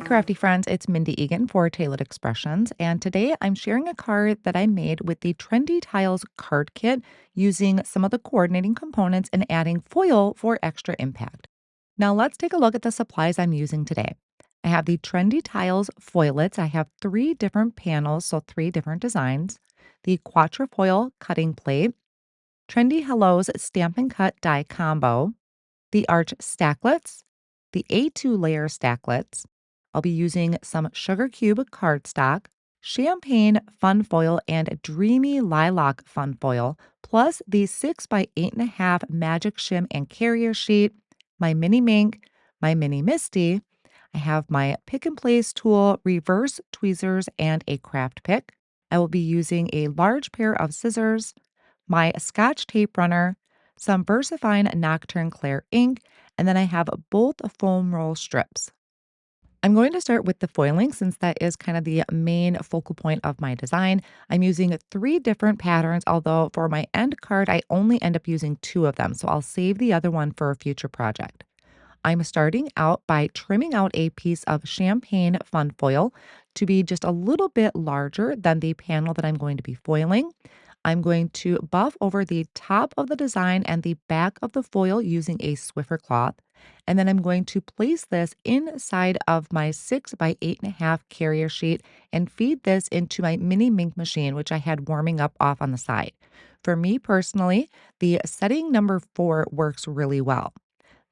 crafty friends, it's Mindy Egan for Tailored Expressions, and today I'm sharing a card that I made with the Trendy Tiles card kit using some of the coordinating components and adding foil for extra impact. Now let's take a look at the supplies I'm using today. I have the Trendy Tiles foilets. I have three different panels, so three different designs. The QuartreFoil cutting plate, Trendy Hellos Stamp and Cut die combo, the Arch Stacklets, the A2 Layer Stacklets. I'll be using some Sugarcube Cardstock, Champagne Fun Foil, and Dreamy Lilac Fun Foil, plus the 6 by 8.5 Magic Shim and Carrier Sheet, my mini Minc, my mini Misti. I have my pick and place tool, reverse tweezers, and a craft pick. I will be using a large pair of scissors, my Scotch tape runner, some Versafine Nocturne Clair ink, and then I have both foam roll strips. I'm going to start with the foiling since that is kind of the main focal point of my design. I'm using three different patterns, although for my end card, I only end up using two of them, so I'll save the other one for a future project. I'm starting out by trimming out a piece of champagne fun foil to be just a little bit larger than the panel that I'm going to be foiling. I'm going to buff over the top of the design and the back of the foil using a Swiffer cloth. And then I'm going to place this inside of my 6 by 8.5 carrier sheet and feed this into my mini Minc machine, which I had warming up off on the side. For me personally, the setting number 4 works really well.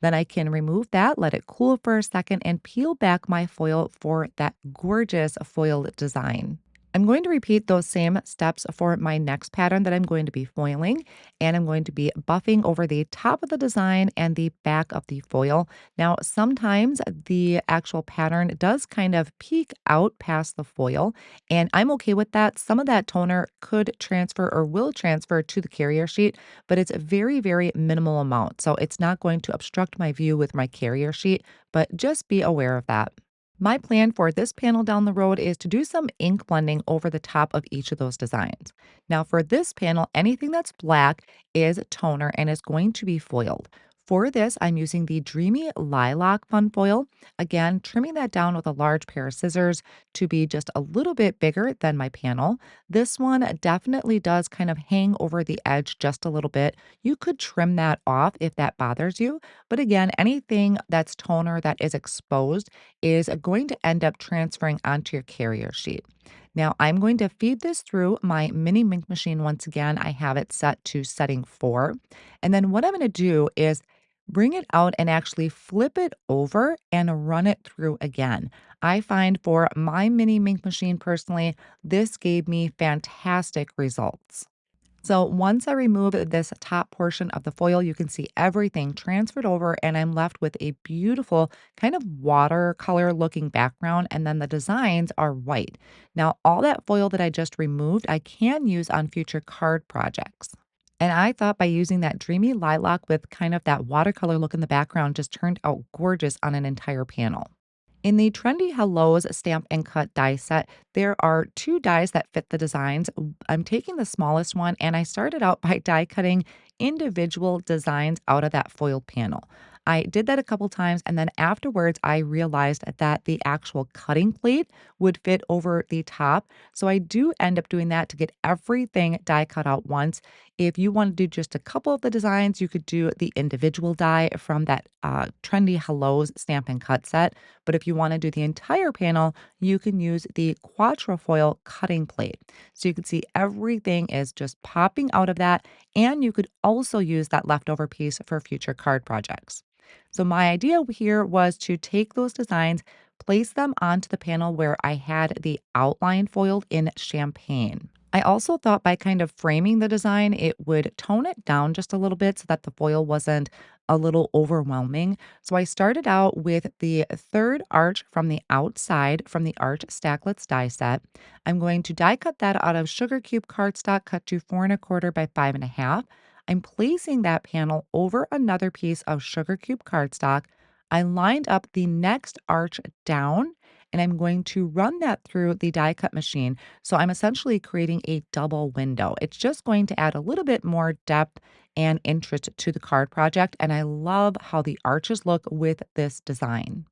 Then I can remove that, let it cool for a second, and peel back my foil for that gorgeous foil design. I'm going to repeat those same steps for my next pattern that I'm going to be foiling, and I'm going to be buffing over the top of the design and the back of the foil. Now, sometimes the actual pattern does kind of peek out past the foil, and I'm okay with that. Some of that toner could transfer or will transfer to the carrier sheet, but it's a very, very minimal amount. So it's not going to obstruct my view with my carrier sheet, but just be aware of that. My plan for this panel down the road is to do some ink blending over the top of each of those designs. Now, for this panel, anything that's black is toner and is going to be foiled. For this, I'm using the Dreamy Lilac Fun Foil. Again, trimming that down with a large pair of scissors to be just a little bit bigger than my panel. This one definitely does kind of hang over the edge just a little bit. You could trim that off if that bothers you. But again, anything that's toner that is exposed is going to end up transferring onto your carrier sheet. Now I'm going to feed this through my mini Minc machine once again. I have it set to setting 4. And then what I'm going to do is bring it out and actually flip it over and run it through again. I find for my mini Minc machine personally, this gave me fantastic results. So once I remove this top portion of the foil, you can see everything transferred over and I'm left with a beautiful kind of watercolor looking background. And then the designs are white. Now, all that foil that I just removed, I can use on future card projects. And I thought by using that dreamy lilac with kind of that watercolor look in the background just turned out gorgeous on an entire panel. In the Trendy Hellos Stamp and Cut die set, there are two dies that fit the designs. I'm taking the smallest one and I started out by die cutting individual designs out of that foiled panel. I did that a couple times and then afterwards I realized that the actual cutting plate would fit over the top. So I do end up doing that to get everything die cut out once. If you want to do just a couple of the designs, you could do the individual die from that Trendy Hellos Stamp and Cut set. But if you want to do the entire panel, you can use the QuartreFoil cutting plate. So you can see everything is just popping out of that. And you could also use that leftover piece for future card projects. So my idea here was to take those designs, place them onto the panel where I had the outline foiled in champagne. I also thought by kind of framing the design, it would tone it down just a little bit so that the foil wasn't a little overwhelming. So I started out with the third arch from the outside from the Arch Stacklets die set. I'm going to die cut that out of Sugarcube cardstock cut to 4 1/4 by 5 1/2. I'm placing that panel over another piece of Sugarcube cardstock. I lined up the next arch down and I'm going to run that through the die cut machine. So I'm essentially creating a double window. It's just going to add a little bit more depth and interest to the card project. And I love how the arches look with this design.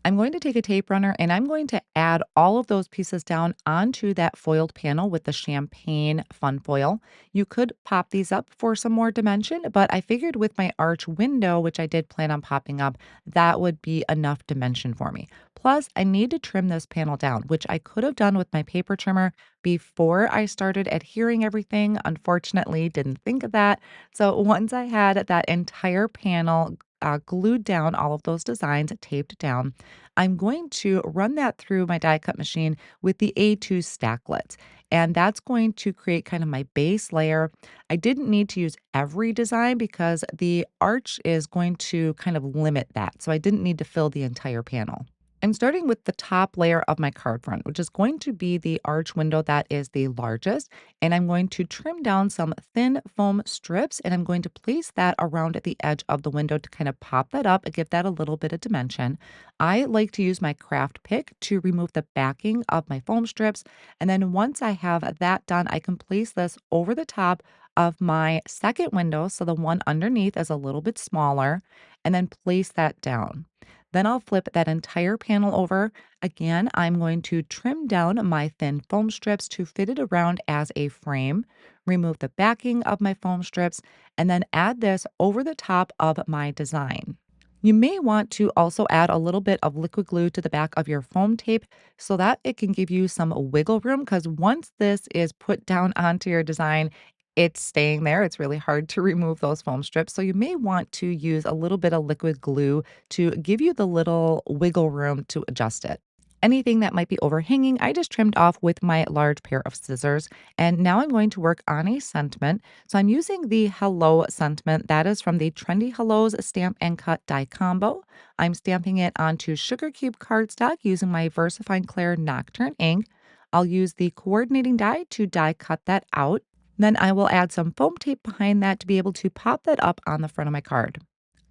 I'm going to take a tape runner and I'm going to add all of those pieces down onto that foiled panel with the champagne fun foil. You could pop these up for some more dimension, but I figured with my arch window, which I did plan on popping up, that would be enough dimension for me. Plus, I need to trim this panel down, which I could have done with my paper trimmer before I started adhering everything. Unfortunately, didn't think of that. So once I had that entire panel glued down, all of those designs taped down, I'm going to run that through my die cut machine with the A2 Stacklets. And that's going to create kind of my base layer. I didn't need to use every design because the arch is going to kind of limit that. So I didn't need to fill the entire panel. I'm starting with the top layer of my card front, which is going to be the arch window that is the largest. And I'm going to trim down some thin foam strips and I'm going to place that around at the edge of the window to kind of pop that up and give that a little bit of dimension. I like to use my craft pick to remove the backing of my foam strips. And then once I have that done, I can place this over the top of my second window. So the one underneath is a little bit smaller, and then place that down. Then I'll flip that entire panel over. Again, I'm going to trim down my thin foam strips to fit it around as a frame, remove the backing of my foam strips, and then add this over the top of my design. You may want to also add a little bit of liquid glue to the back of your foam tape so that it can give you some wiggle room because once this is put down onto your design, it's staying there. It's really hard to remove those foam strips. So you may want to use a little bit of liquid glue to give you the little wiggle room to adjust it. Anything that might be overhanging, I just trimmed off with my large pair of scissors. And now I'm going to work on a sentiment. So I'm using the Hello sentiment. That is from the Trendy Hellos Stamp and Cut die combo. I'm stamping it onto Sugarcube Cardstock using my Versafine Clair Nocturne ink. I'll use the coordinating die to die cut that out. Then I will add some foam tape behind that to be able to pop that up on the front of my card.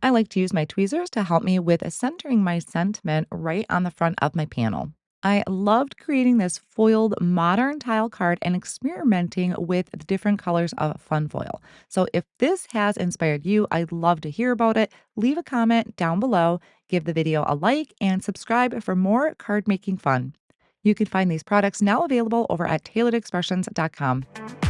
I like to use my tweezers to help me with centering my sentiment right on the front of my panel. I loved creating this foiled modern tile card and experimenting with the different colors of fun foil. So if this has inspired you, I'd love to hear about it. Leave a comment down below, give the video a like, and subscribe for more card making fun. You can find these products now available over at tailoredexpressions.com.